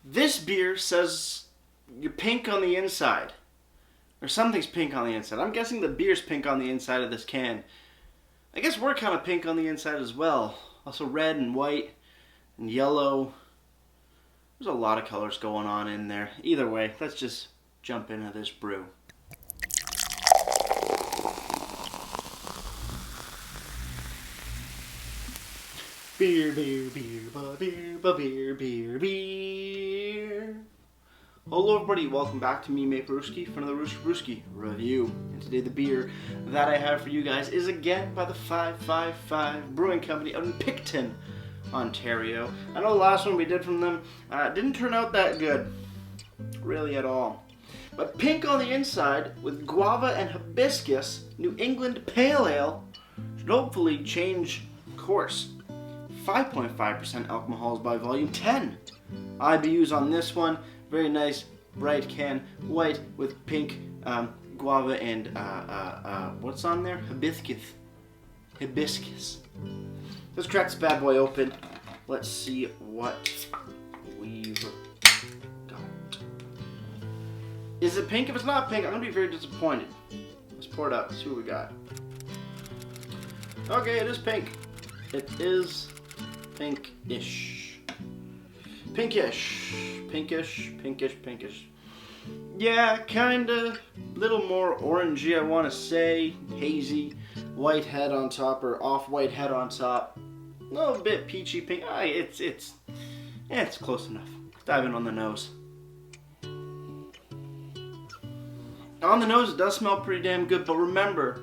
This beer says you're pink on the inside. Or something's pink on the inside. I'm guessing the beer's pink on the inside of this can. I guess we're kind of pink on the inside as well. Also red and white and yellow. There's a lot of colors going on in there. Either way, let's just jump into this brew. Beer, beer, beer, beer, beer, beer. Hello everybody, welcome back to me, Maple Brewski, for another Brewski review. And today the beer that I have for you guys is again by the 555 Brewing Company out in Picton, Ontario. I know the last one we did from them didn't turn out that good, really at all. But pink on the inside with guava and hibiscus, New England Pale Ale should hopefully change course. 5.5% alcohols by volume, 10 IBUs on this one. Very nice, bright can, white with pink guava and what's on there? Hibiscus. Let's crack this bad boy open. Let's see what we've got. Is it pink? If it's not pink, I'm gonna be very disappointed. Let's pour it out. See what we got. Okay, it is pink. It is pinkish. Pinkish. Yeah, kinda. Little more orangey, I want to say. Hazy. White head on top, or off-white head on top. A little bit peachy pink. It's close enough. Let's dive in on the nose. On the nose, it does smell pretty damn good, but remember,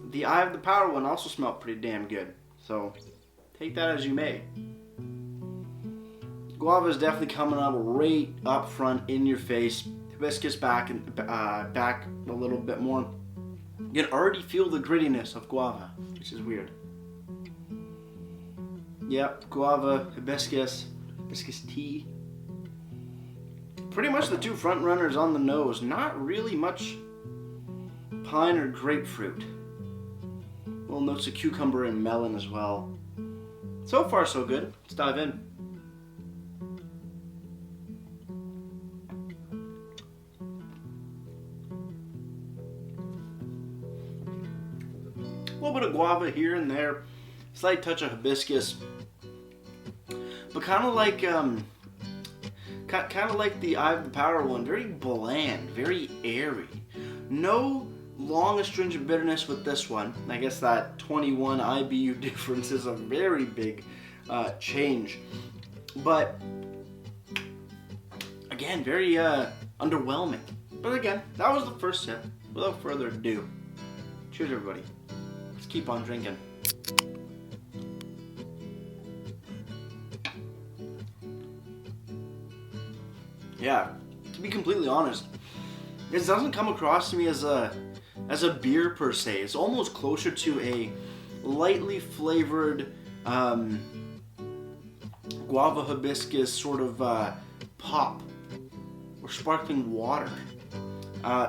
the Eye of the Power one also smelled pretty damn good. So, take that as you may. Guava is definitely coming up right up front in your face. Hibiscus back and back a little bit more. You can already feel the grittiness of guava, which is weird. Yep, guava, hibiscus tea. Pretty much the two front runners on the nose. Not really much pine or grapefruit. Little notes of cucumber and melon as well. So far so good. Let's dive in. A little bit of guava here and there, slight touch of hibiscus, but kind of like the Eye of the Power one, very bland, very airy. No long astringent bitterness with this one. I guess that 21 IBU difference is a very big change, but again, very underwhelming. But again, that was the first sip. Without further ado, cheers everybody. Let's keep on drinking. Yeah, to be completely honest, this doesn't come across to me as a beer per se. It's almost closer to a lightly flavored guava hibiscus sort of pop or sparkling water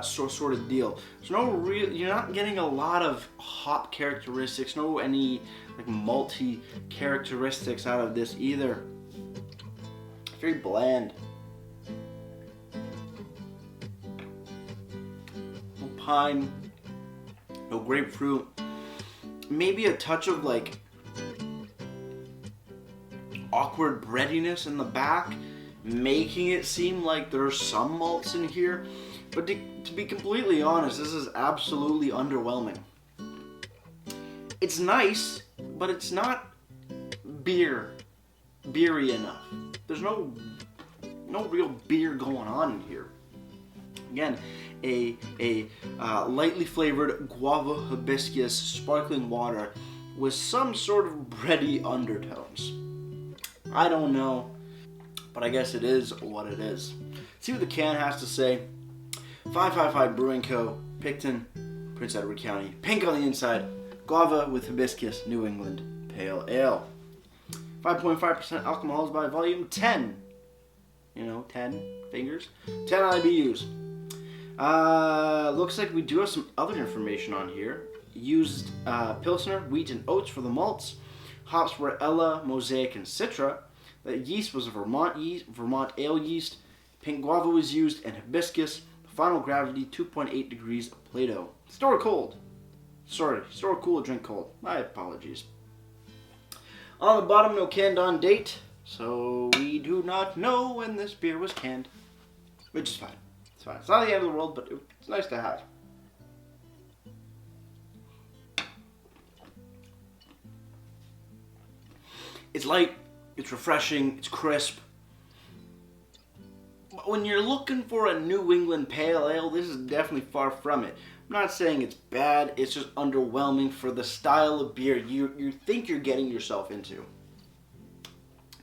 sort of deal. There's no real, you're not getting a lot of hop characteristics, no any like malty characteristics out of this either. Very bland. No pine, no grapefruit. Maybe a touch of like awkward breadiness in the back, making it seem like there's some malts in here. But to be completely honest, this is absolutely underwhelming. It's nice, but it's not beery enough. There's no real beer going on in here. Again, a lightly flavored guava hibiscus sparkling water with some sort of bready undertones. I don't know, but I guess it is what it is. See what the can has to say. 555 Brewing Co., Picton, Prince Edward County. Pink on the inside, guava with hibiscus, New England Pale Ale. 5.5% alcohols by volume, 10. 10 fingers. 10 IBUs. Looks like we do have some other information on here. Used Pilsner, wheat, and oats for the malts. Hops were Ella, Mosaic, and Citra. The yeast was a Vermont ale yeast. Pink guava was used, and hibiscus. Final gravity 2.8 degrees Plato. Store cold. Sorry, store cool, drink cold. My apologies. On the bottom, no canned on date, so we do not know when this beer was canned, which is fine. It's fine. It's not the end of the world, but it's nice to have. It's light, it's refreshing, it's crisp. When you're looking for a New England Pale Ale, this is definitely far from it. I'm not saying it's bad, it's just underwhelming for the style of beer you think you're getting yourself into.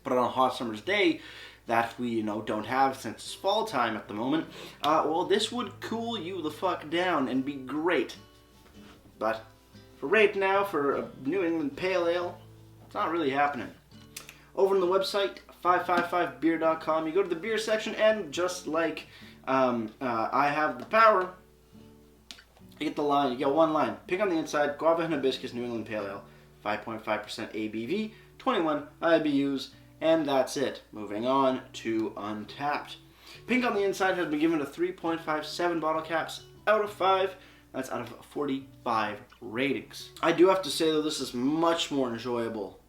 But on a hot summer's day, that we don't have since it's fall time at the moment, well, this would cool you the fuck down and be great. But for right now, for a New England Pale Ale, it's not really happening. Over on the website, 555beer.com, you go to the beer section, and just like I have the power, you get the line. You get one line. Pink on the inside, guava and hibiscus New England Pale Ale, 5.5% ABV, 21 IBUs, and that's it. Moving on to Untapped. Pink on the inside has been given a 3.57 bottle caps out of 5. That's out of 45 ratings. I do have to say, though, this is much more enjoyable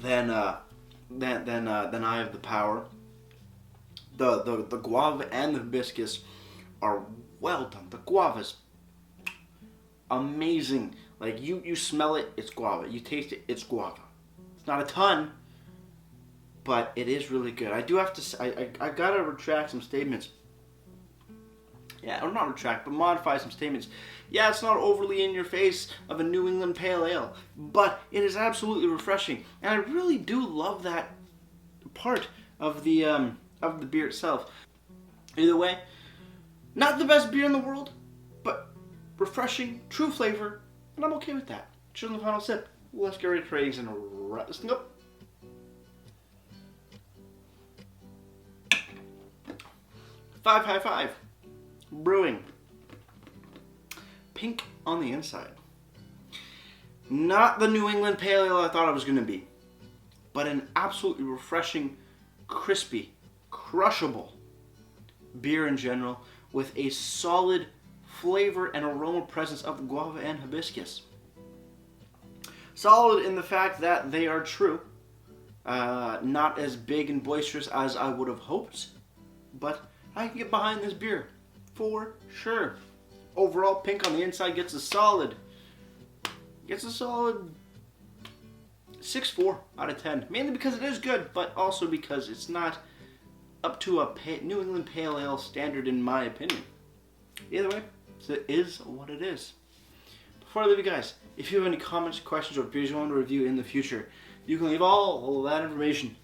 than I Have the Power. The guava and the hibiscus are well done. The guava's amazing. Like, you smell it, it's guava. You taste it, it's guava. It's not a ton, but it is really good. I do have to say, I gotta retract some statements. Yeah, or not retract, but modify some statements. Yeah, it's not overly in your face of a New England Pale Ale, but it is absolutely refreshing. And I really do love that part of the beer itself. Either way, not the best beer in the world, but refreshing, true flavor, and I'm okay with that. Cheers on the final sip. Let's get ready for ratings and wrap this thing up. Five. Brewing. Pink on the inside. Not the New England Pale Ale I thought it was going to be, but an absolutely refreshing, crispy, crushable beer in general, with a solid flavor and aroma presence of guava and hibiscus. Solid in the fact that they are true. Not as big and boisterous as I would have hoped, but I can get behind this beer for sure. Overall, Pink on the inside gets a solid 6.4 out of 10. Mainly because it is good, but also because it's not up to a New England Pale Ale standard in my opinion. Either way, it is what it is. Before I leave you guys, if you have any comments, questions, or beers you want to review in the future, you can leave all that information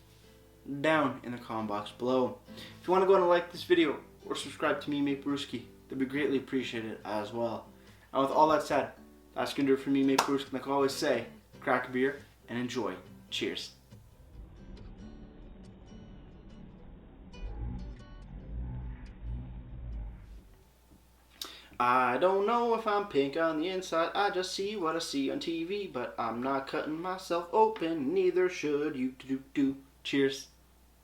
down in the comment box below. If you want to go and like this video or subscribe to me, Mate Brewski, that'd be greatly appreciated as well. And with all that said, that's going to do it for me, Mate Brewski. Like I always say, crack a beer and enjoy. Cheers. I don't know if I'm pink on the inside, I just see what I see on TV, but I'm not cutting myself open, neither should you. Cheers.